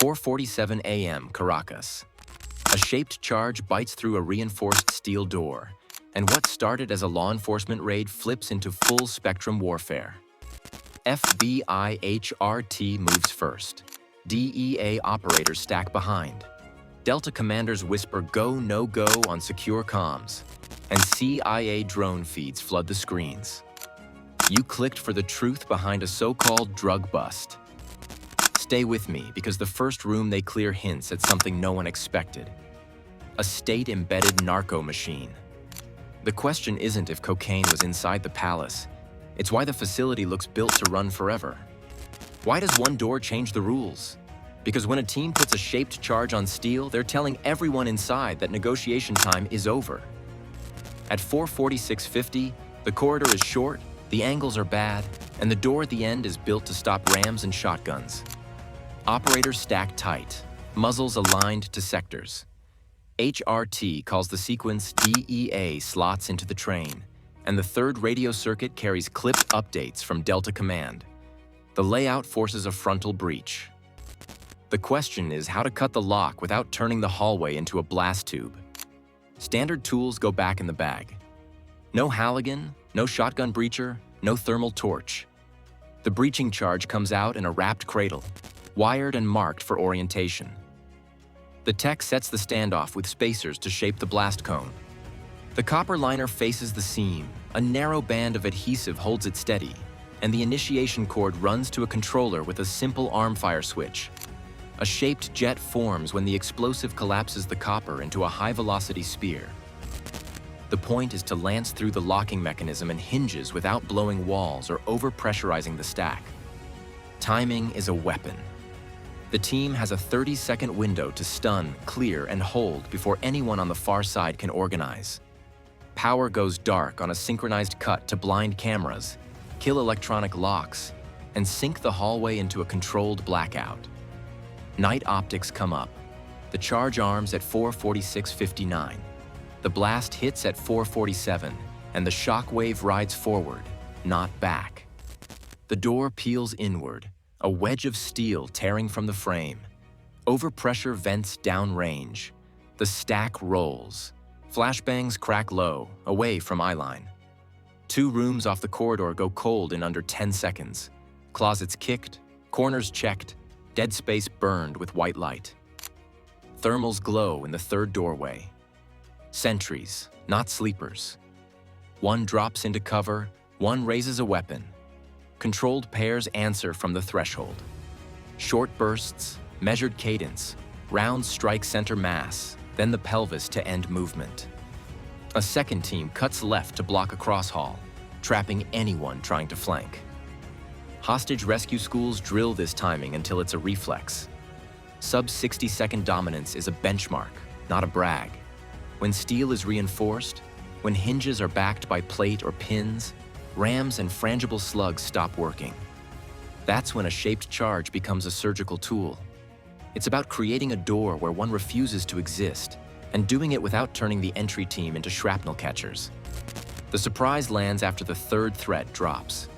4:47 a.m. Caracas. A shaped charge bites through a reinforced steel door, and what started as a law enforcement raid flips into full-spectrum warfare. FBI HRT moves first. DEA operators stack behind. Delta commanders whisper go, no go on secure comms, and CIA drone feeds flood the screens. You clicked for the truth behind a so-called drug bust. Stay with me, because the first room they clear hints at something no one expected. A state-embedded narco machine. The question isn't if cocaine was inside the palace. It's why the facility looks built to run forever. Why does one door change the rules? Because when a team puts a shaped charge on steel, they're telling everyone inside that negotiation time is over. At 4:46:50, the corridor is short, the angles are bad, and the door at the end is built to stop rams and shotguns. Operators stack tight, muzzles aligned to sectors. HRT calls the sequence DEA slots into the train, and the third radio circuit carries clipped updates from Delta Command. The layout forces a frontal breach. The question is how to cut the lock without turning the hallway into a blast tube. Standard tools go back in the bag. No Halligan, no shotgun breacher, no thermal torch. The breaching charge comes out in a wrapped cradle, wired and marked for orientation. The tech sets the standoff with spacers to shape the blast cone. The copper liner faces the seam, a narrow band of adhesive holds it steady, and the initiation cord runs to a controller with a simple arm fire switch. A shaped jet forms when the explosive collapses the copper into a high-velocity spear. The point is to lance through the locking mechanism and hinges without blowing walls or over-pressurizing the stack. Timing is a weapon. The team has a 30-second window to stun, clear, and hold before anyone on the far side can organize. Power goes dark on a synchronized cut to blind cameras, kill electronic locks, and sink the hallway into a controlled blackout. Night optics come up. The charge arms at 4:46:59. The blast hits at 4:47, and the shock wave rides forward, not back. The door peels inward, a wedge of steel tearing from the frame. Overpressure vents downrange. The stack rolls. Flashbangs crack low, away from eyeline. 2 rooms off the corridor go cold in under 10 seconds. Closets kicked, corners checked, dead space burned with white light. Thermals glow in the third doorway. Sentries, not sleepers. One drops into cover, one raises a weapon. Controlled pairs answer from the threshold. Short bursts, measured cadence, rounds strike center mass, then the pelvis to end movement. A second team cuts left to block a cross-haul, trapping anyone trying to flank. Hostage rescue schools drill this timing until it's a reflex. Sub-60-second dominance is a benchmark, not a brag. When steel is reinforced, when hinges are backed by plate or pins, rams and frangible slugs stop working. That's when a shaped charge becomes a surgical tool. It's about creating a door where one refuses to exist, and doing it without turning the entry team into shrapnel catchers. The surprise lands after the third threat drops.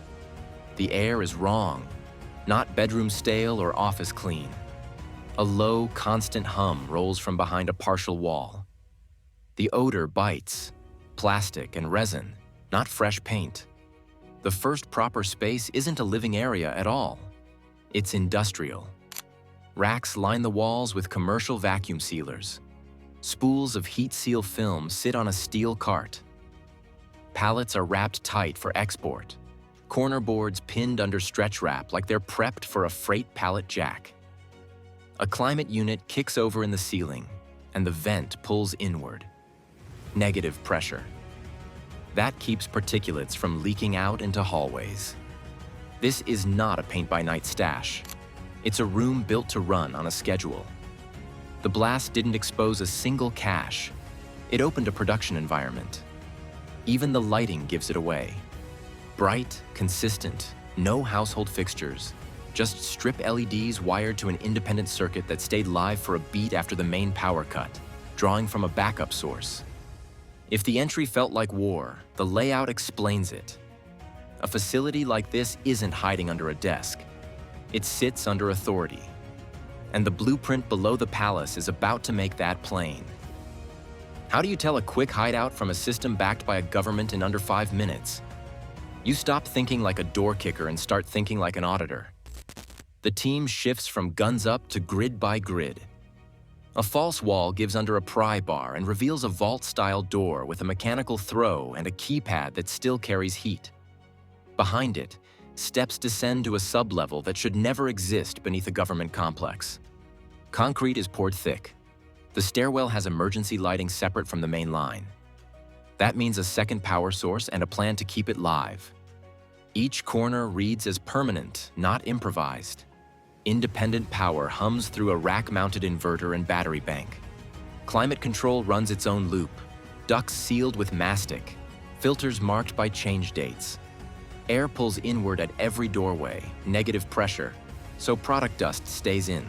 The air is wrong, not bedroom stale or office clean. A low, constant hum rolls from behind a partial wall. The odor bites, plastic and resin, not fresh paint. The first proper space isn't a living area at all. It's industrial. Racks line the walls with commercial vacuum sealers. Spools of heat seal film sit on a steel cart. Pallets are wrapped tight for export. Corner boards pinned under stretch wrap like they're prepped for a freight pallet jack. A climate unit kicks over in the ceiling, and the vent pulls inward. Negative pressure. That keeps particulates from leaking out into hallways. This is not a paint-by-night stash. It's a room built to run on a schedule. The blast didn't expose a single cache. It opened a production environment. Even the lighting gives it away. Bright, consistent, no household fixtures, just strip LEDs wired to an independent circuit that stayed live for a beat after the main power cut, drawing from a backup source. If the entry felt like war, the layout explains it. A facility like this isn't hiding under a desk. It sits under authority. and the blueprint below the palace is about to make that plain. How do you tell a quick hideout from a system backed by a government in under 5 minutes? You stop thinking like a door kicker and start thinking like an auditor. The team shifts from guns up to grid by grid. A false wall gives under a pry bar and reveals a vault-style door with a mechanical throw and a keypad that still carries heat. Behind it, steps descend to a sub-level that should never exist beneath a government complex. Concrete is poured thick. The stairwell has emergency lighting separate from the main line. That means a second power source and a plan to keep it live. Each corner reads as permanent, not improvised. Independent power hums through a rack-mounted inverter and battery bank. Climate control runs its own loop, ducts sealed with mastic, filters marked by change dates. Air pulls inward at every doorway, negative pressure, so product dust stays in.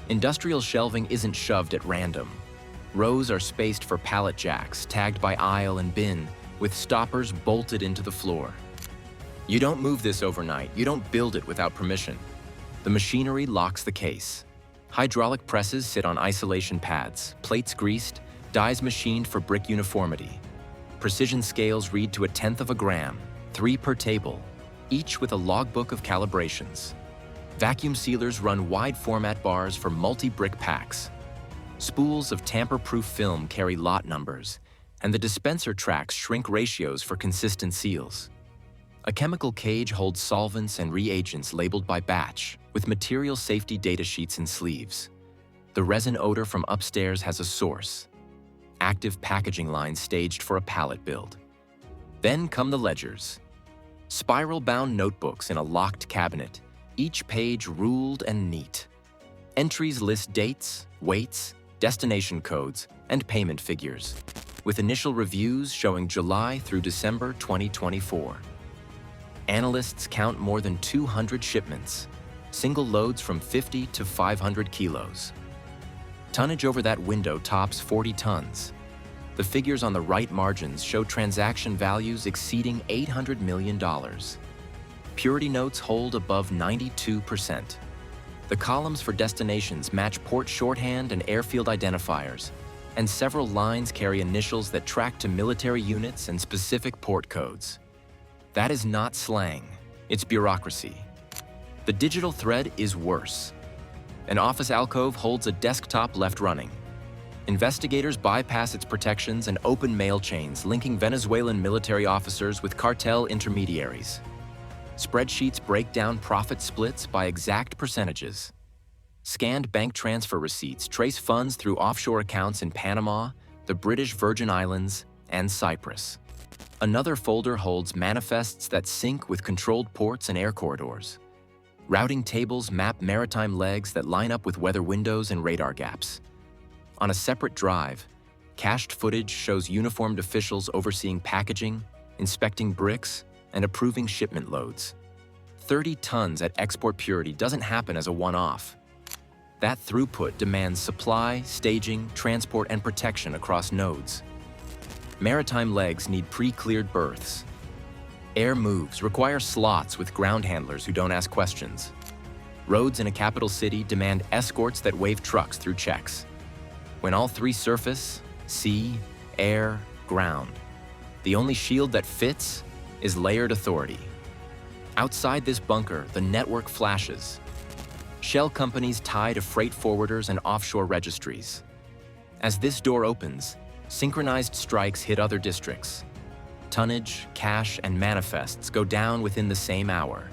Industrial shelving isn't shoved at random. Rows are spaced for pallet jacks, tagged by aisle and bin, with stoppers bolted into the floor. You don't move this overnight, you don't build it without permission. The machinery locks the case. Hydraulic presses sit on isolation pads, plates greased, dies machined for brick uniformity. Precision scales read to 1/10 of a gram, 3 per table, each with a logbook of calibrations. Vacuum sealers run wide format bars for multi-brick packs. Spools of tamper-proof film carry lot numbers, and the dispenser tracks shrink ratios for consistent seals. A chemical cage holds solvents and reagents labeled by batch, with material safety data sheets and sleeves. The resin odor from upstairs has a source. Active packaging lines staged for a pallet build. Then come the ledgers. Spiral-bound notebooks in a locked cabinet, each page ruled and neat. Entries list dates, weights, destination codes, and payment figures, with initial reviews showing July through December 2024. Analysts count more than 200 shipments, single loads from 50 to 500 kilos. Tonnage over that window tops 40 tons. The figures on the right margins show transaction values exceeding $800 million. Purity notes hold above 92%. The columns for destinations match port shorthand and airfield identifiers, and several lines carry initials that track to military units and specific port codes. That is not slang, it's bureaucracy. The digital thread is worse. An office alcove holds a desktop left running. Investigators bypass its protections and open mail chains linking Venezuelan military officers with cartel intermediaries. Spreadsheets break down profit splits by exact percentages. Scanned bank transfer receipts trace funds through offshore accounts in Panama, the British Virgin Islands, and Cyprus. Another folder holds manifests that sync with controlled ports and air corridors. Routing tables map maritime legs that line up with weather windows and radar gaps. On a separate drive, cached footage shows uniformed officials overseeing packaging, inspecting bricks, and approving shipment loads. 30 tons at export purity doesn't happen as a one-off. That throughput demands supply, staging, transport, and protection across nodes. Maritime legs need pre-cleared berths. Air moves require slots with ground handlers who don't ask questions. Roads in a capital city demand escorts that wave trucks through checks. When all three surface, sea, air, ground, the only shield that fits is layered authority. Outside this bunker, the network flashes. Shell companies tie to freight forwarders and offshore registries. As this door opens, synchronized strikes hit other districts. Tonnage, cash, and manifests go down within the same hour.